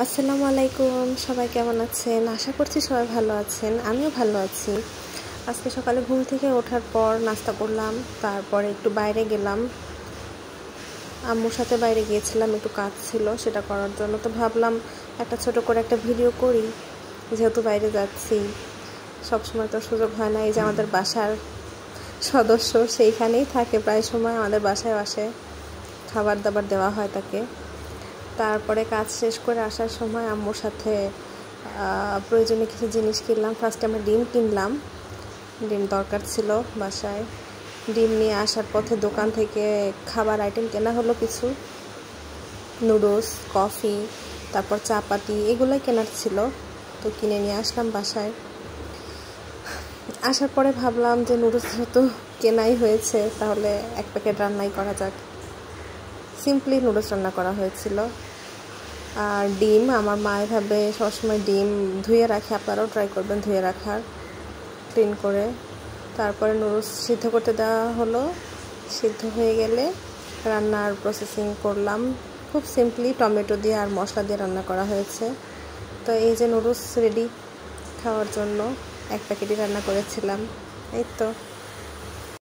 আসসালামু আলাইকুম, সবাই কেমন আছেন? আশা করছি সবাই ভালো আছেন। আমিও ভালো আছি। আজকে সকালে ঘুম থেকে ওঠার পর নাস্তা করলাম, তারপরে একটু বাইরে গেলাম। আম্মুর সাথে বাইরে গিয়েছিলাম, একটু কাজ ছিল সেটা করার জন্য। তো ভাবলাম একটা ছোট করে একটা ভিডিও করি, যেহেতু বাইরে যাচ্ছি। সবসময় তো সুযোগ হয় না। এই যে আমাদের বাসার সদস্য সেইখানেই থাকে, প্রায় সময় আমাদের বাসায় আসে, খাবার দাবার দেওয়া হয় তাকে। তারপরে কাজ শেষ করে আসার সময় আম্মুর সাথে প্রয়োজনীয় কিছু জিনিস কিনলাম। ফার্স্টে আমরা ডিম কিনলাম, ডিম দরকার ছিল বাসায়। ডিম নিয়ে আসার পথে দোকান থেকে খাবার আইটেম কেনা হলো কিছু, নুডলস, কফি, তারপর চাপাতি, এগুলোই কেনার ছিল। তো কিনে নিয়ে আসলাম বাসায়। আসার পরে ভাবলাম যে নুডলস যেহেতু কেনাই হয়েছে, তাহলে এক প্যাকেট রান্নাই করা যাক। সিম্পলি নুডলস রান্না করা হয়েছিল। আর ডিম, আমার মা এভাবে সবসময় ডিম ধুয়ে রাখে, আপনারাও ট্রাই করবেন ধুয়ে রাখার, ক্লিন করে। তারপরে নুডলস সিদ্ধ করতে দেওয়া হলো। সিদ্ধ হয়ে গেলে রান্নার প্রসেসিং করলাম। খুব সিম্পলি টমেটো দিয়ে আর মশলা দিয়ে রান্না করা হয়েছে। তো এই যে নুডলস রেডি খাওয়ার জন্য, এক প্যাকেটই রান্না করেছিলাম। এই তো।